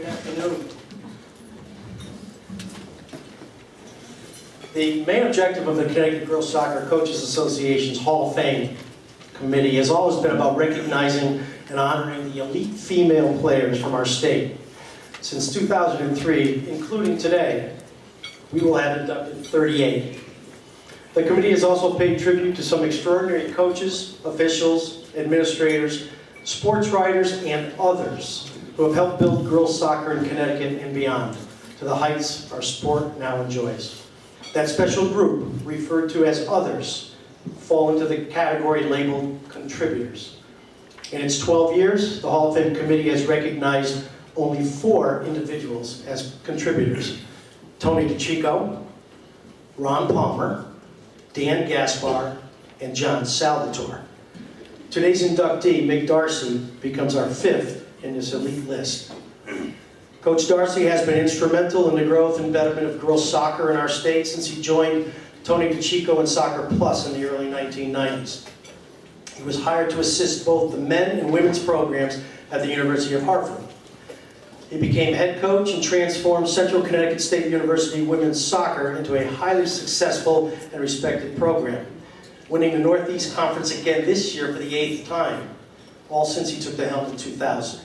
Good afternoon. The main objective of the Connecticut Girls Soccer Coaches Association's Hall of Fame Committee has always been about recognizing and honoring the elite female players from our state. Since 2003, including today, we will have inducted 38. The committee has also paid tribute to some extraordinary coaches, officials, administrators, sports writers, and others who have helped build girls soccer in Connecticut and beyond to the heights our sport now enjoys. That special group, referred to as others, fall into the category labeled contributors. In its 12 years, the Hall of Fame Committee has recognized only 4 individuals as contributors: Tony DiCicco, Ron Palmer, Dan Gaspar, and John Salvatore. Today's inductee, Mick Darcy, becomes our 5th in this elite list. Coach Darcy has been instrumental in the growth and betterment of girls soccer in our state since he joined Tony DiCicco and Soccer Plus in the early 1990s. He was hired to assist both the men and women's programs at the University of Hartford. He became head coach and transformed Central Connecticut State University women's soccer into a highly successful and respected program, winning the Northeast Conference again this year for the 8th time, all since he took the helm in 2000.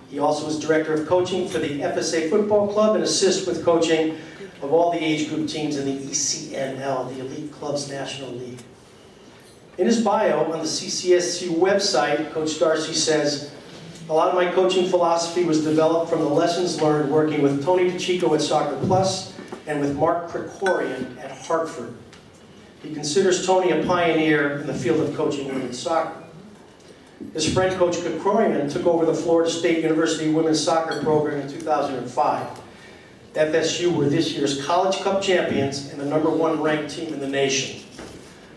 He also is director of coaching for the FSA Football Club and assists with coaching of all the age group teams in the ECNL, the Elite Clubs National League. In his bio on the CCSU website, Coach Darcy says, "A lot of my coaching philosophy was developed from the lessons learned working with Tony DiCicco at Soccer Plus and with Mark Krikorian at Hartford." He considers Tony a pioneer in the field of coaching women's soccer. His friend Coach Krikorian took over the Florida State University women's soccer program in 2005. FSU were this year's College Cup champions and the #1 ranked team in the nation.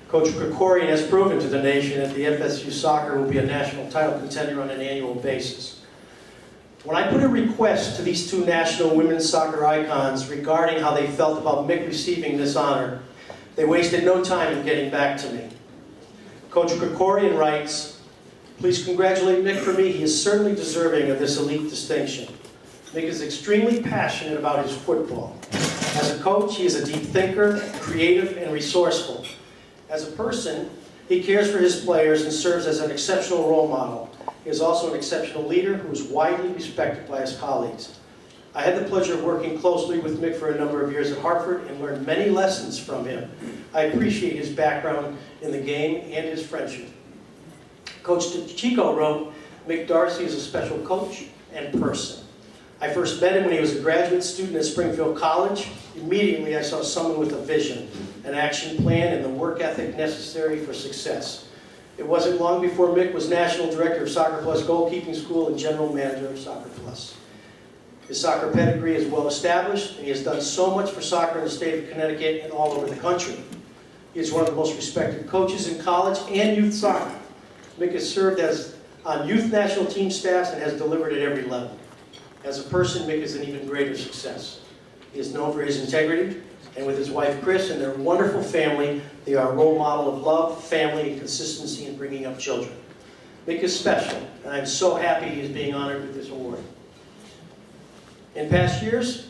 Coach Krikorian has proven to the nation that the FSU soccer will be a national title contender on an annual basis. When I put a request to these 2 national women's soccer icons regarding how they felt about Mick receiving this honor, they wasted no time in getting back to me. Coach Krikorian writes, "Please congratulate Mick for me. He is certainly deserving of this elite distinction. Mick is extremely passionate about his football. As a coach, he is a deep thinker, creative, and resourceful. As a person, he cares for his players and serves as an exceptional role model. He is also an exceptional leader who is widely respected by his colleagues. I had the pleasure of working closely with Mick for a number of years at Hartford and learned many lessons from him. I appreciate his background in the game and his friendship." Coach DiCicco wrote, "Mick Darcy is a special coach and person. I first met him when he was a graduate student at Springfield College. Immediately I saw someone with a vision, an action plan, and the work ethic necessary for success. It wasn't long before Mick was National Director of Soccer Plus Goalkeeping School and General Manager of Soccer Plus. His soccer pedigree is well established, and he has done so much for soccer in the state of Connecticut and all over the country. He is one of the most respected coaches in college and youth soccer. Mick has served on youth national team staffs and has delivered at every level. As a person, Mick is an even greater success. He is known for his integrity, and with his wife Chris and their wonderful family, they are a role model of love, family, and consistency in bringing up children. Mick is special, and I'm so happy he is being honored with this award." In past years,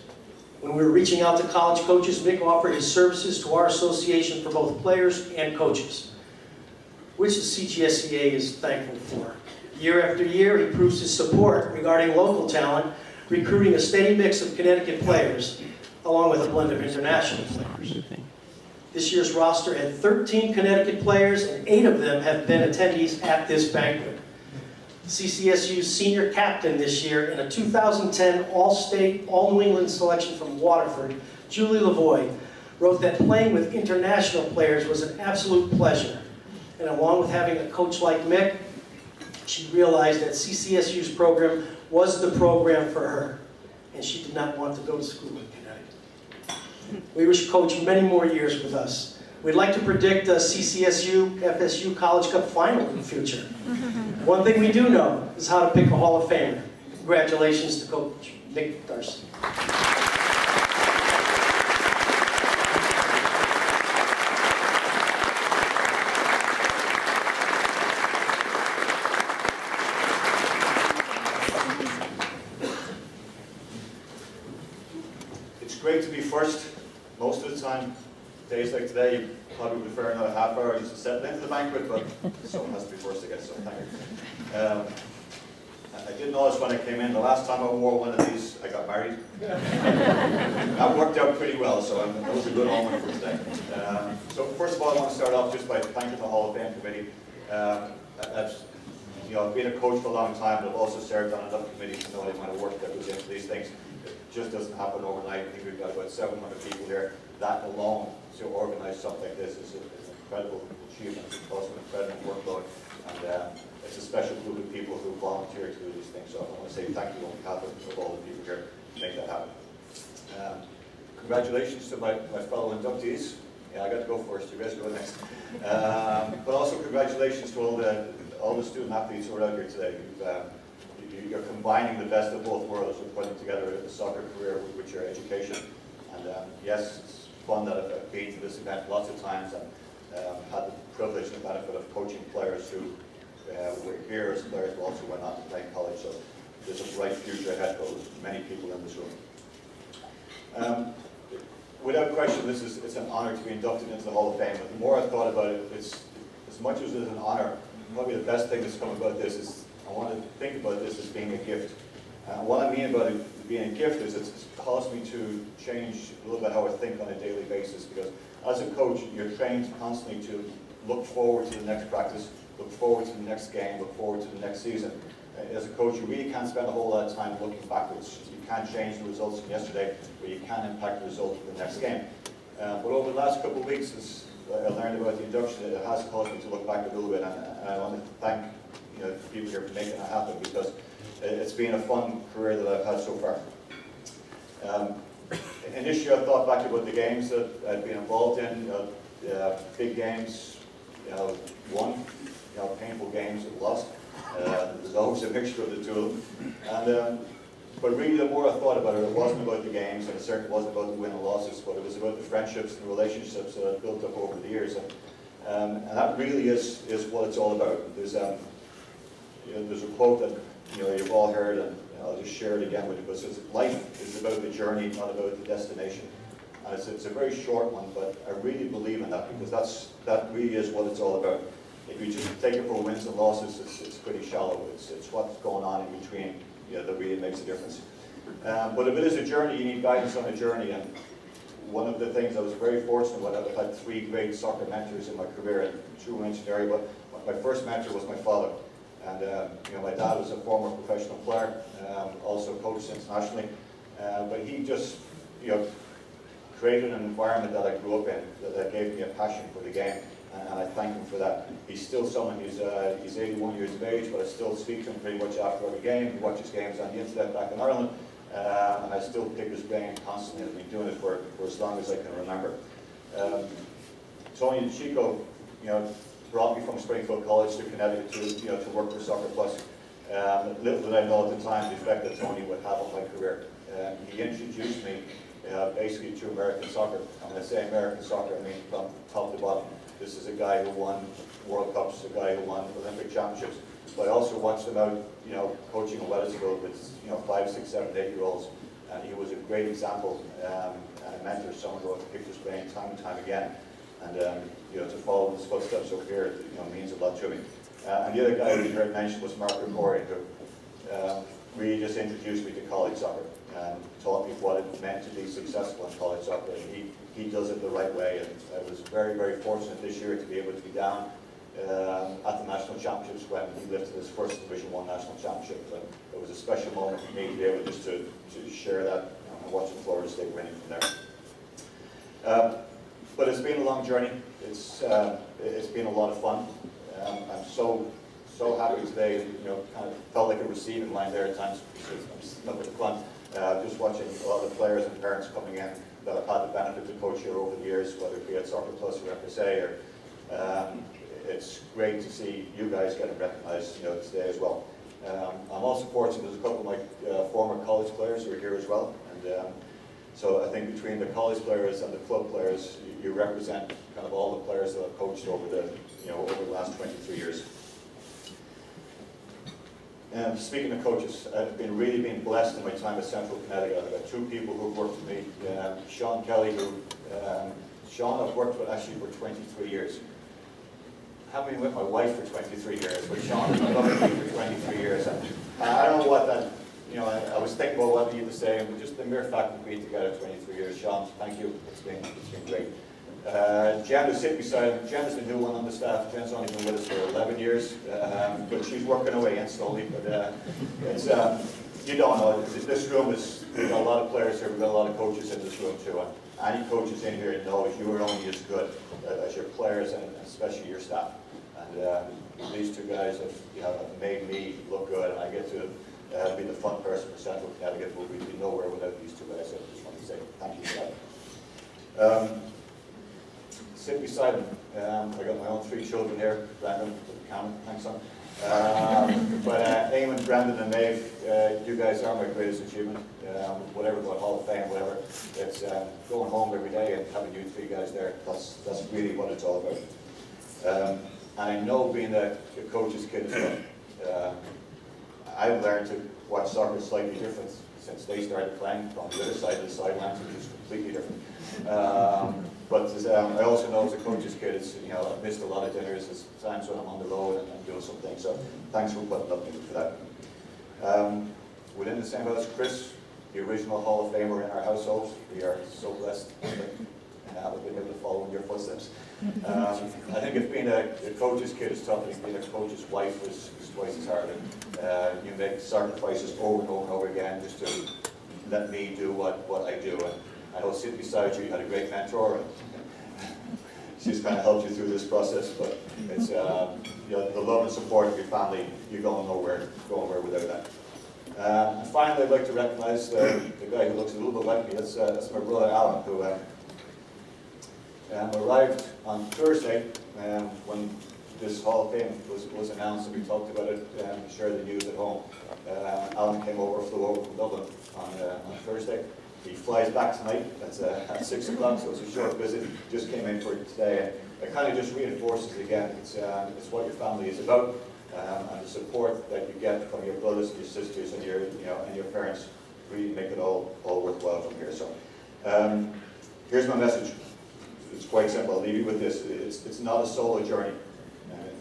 when we were reaching out to college coaches, Mick offered his services to our association for both players and coaches, which the CGSCA is thankful for. Year after year, he proves his support regarding local talent, recruiting a steady mix of Connecticut players, along with a blend of international players. This year's roster had 13 Connecticut players, and 8 of them have been attendees at this banquet. CCSU's senior captain this year in a 2010 All-State, All-New England selection from Waterford, Julie Lavoie, wrote that playing with international players was an absolute pleasure. And along with having a coach like Mick, she realized that CCSU's program was the program for her, and she did not want to go to school in Connecticut. We wish Coach many more years with us. We'd like to predict a CCSU FSU College Cup final in the future. One thing we do know is how to pick a Hall of Famer. Congratulations to Coach Mick Darcy. great to be first. Most of the time, days like today, you probably prefer another half hour just to settle into the banquet, but someone has to be first, I guess, so thank you. I did notice when I came in, the last time I wore one of these, I got married. That worked out pretty well, so that was a good omen for today. So first of all, I want to start off just by thanking the Hall of Fame committee. I've been a coach for a long time, but I've also served on enough committees to know the amount of work that goes into these things. It just doesn't happen overnight. I think we've got about 700 people here. That alone, to organise something like this, is an incredible achievement. It's also an incredible workload, and it's a special group of people who volunteer to do these things. So I want to say thank you on behalf of all the people here to make that happen. Congratulations to my fellow inductees. Yeah, I got to go first. You guys go next. But also congratulations to all the student athletes who are out here today. You're combining the best of both worlds. You're putting together a soccer career with your education. And yes, it's fun that I've been to this event lots of times and had the privilege and the benefit of coaching players who were here as players who also went on to play in college. So there's a bright future ahead for many people in this room. Without question, it's an honour to be inducted into the Hall of Fame. But the more I thought about it, it's as much as it's an honour, probably the best thing that's come about this is I want to think about this as being a gift. What I mean about it being a gift is it's caused me to change a little bit how I think on a daily basis, because as a coach, you're trained constantly to look forward to the next practice, look forward to the next game, look forward to the next season. As a coach, you really can't spend a whole lot of time looking backwards. You can't change the results from yesterday, but you can impact the result of the next game. But over the last couple of weeks, as I learned about the induction, it has caused me to look back a little bit, and I want to thank the people here for making that happen, because it's been a fun career that I've had so far. Initially, I thought back about the games that I'd been involved in, big games, won, painful games that lost. There's always a mixture of the two of them. But really, the more I thought about it, it wasn't about the games, and it certainly wasn't about the win and losses, but it was about the friendships and relationships that I've built up over the years. And that really is what it's all about. There's a quote that you've all heard, and I'll just share it again with you. It says, "Life is about the journey, not about the destination." And it's a very short one, but I really believe in that, because that really is what it's all about. If you just take it for wins and losses, it's pretty shallow. It's what's going on in between that really makes a difference. But if it is a journey, you need guidance on a journey. And one of the things I was very fortunate about, I've had 3 great soccer mentors in my career, and 2 mentioned area, but my first mentor was my father. And my dad was a former professional player, also coached internationally. But he just created an environment that I grew up in that gave me a passion for the game. And I thank him for that. He's still someone who's 81 years of age, but I still speak to him pretty much after every game. He watches games on the internet back in Ireland, and I still pick his brain constantly. I've been doing it for as long as I can remember. Tony DeChico, brought me from Springfield College to Connecticut to work for Soccer Plus. Little did I know at the time the effect that Tony would have on my career. He introduced me basically to American soccer. And when I say American soccer, I mean from top to bottom. This is a guy who won World Cups, a guy who won Olympic championships. But I also watched him out, coaching in Wethersfield with 5, 6, 7, 8-year-olds, and he was a great example and a mentor, someone who I've picked his brain time and time again. And to follow his footsteps up here, means a lot to me. And the other guy who you heard mentioned was Mark Ricori, who really just introduced me to college soccer and taught me what it meant to be successful in college soccer. And he does it the right way, and I was very, very fortunate this year to be able to be down at the national championships when he lifted his first Division 1 national championship. And it was a special moment for me to be able just to share that and watching Florida State winning from there. But it's been a long journey. It's been a lot of fun. I'm so happy today. Kind of felt like a receiving line there at times, because I'm sitting up with the fun. Just watching a lot of players and parents coming in that I've had the benefit to coach here over the years, whether it be at Soccer Plus or FSA, it's great to see you guys getting recognised, today as well. I'm also fortunate there's a couple of my former college players who are here as well, and so I think between the college players and the club players, you represent kind of all the players that I've coached over the last 23 years. Speaking of coaches, I've really been blessed in my time at Central Connecticut. I've got two people who've worked with me. Sean Kelly, Sean I've worked with actually for 23 years. I haven't been with my wife for 23 years, but Sean has been with me for 23 years. And I don't know what that, I was thinking about what you to say, and just the mere fact of being together 23 years. Sean, thank you. It's been great. Jen is sitting beside him. Jen is the new one on the staff. Jen's only been with us for 11 years, but she's working away in slowly. But it's, you don't know, this room is, we've got a lot of players here, we've got a lot of coaches in this room too. And any coaches in here knows you are only as good as your players and especially your staff. And these two guys have made me look good, and I get to be the fun person for Central Connecticut, but we'd be nowhere without these two guys. So I just want to say thank you for that. Sitting beside him, I got my own 3 children here. Brandon, Cameron, thanks son. But Eamon, Brandon and Maeve, you guys are my greatest achievement. Whatever about Hall of Fame, whatever. It's going home every day and having you 3 guys there. That's really what it's all about. And I know being a coach's kid as well, I've learned to watch soccer slightly different since they started playing from the other side of the sidelines, which is completely different. But I also know as a coach's kid, I've missed a lot of dinners. There's times when I'm on the road and I'm doing some things. So thanks for putting up with me for that. Within the same house, Chris, the original Hall of Famer in our household. We are so blessed to have been able to follow in your footsteps. I think if being a coach's kid is tough, I think being a coach's wife is twice as hard. You make sacrifices over and over and over again just to let me do what I do. And I know sitting beside you, you had a great mentor, and she's kind of helped you through this process. But it's the love and support of your family. You're going nowhere without that. And finally, I'd like to recognise the guy who looks a little bit like me. That's my brother Alan, who arrived on Thursday when this Hall of Fame was announced, and we talked about it and shared the news at home. Alan flew over from Dublin on Thursday. He flies back tonight at 6 o'clock, so it's a short visit. Just came in for it today, and it kind of just reinforces again, it's what your family is about, and the support that you get from your brothers and your sisters and your parents really make it all worthwhile from here. So here's my message. It's quite simple. I'll leave you with this. It's not a solo journey.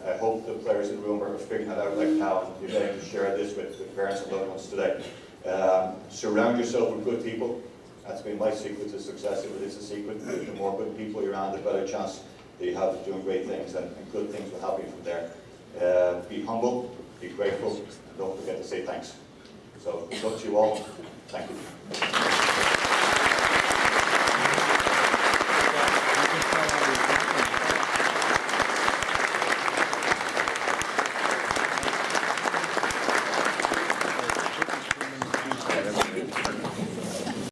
I hope the players in the room are figuring that out like now. You're getting to share this with parents and loved ones today. Surround yourself with good people. That's been my secret to success. If it is a secret, the more good people you're around, the better chance that you have of doing great things, and good things will happen from there. Be humble, be grateful, and don't forget to say thanks. So, good luck to you all. Thank you.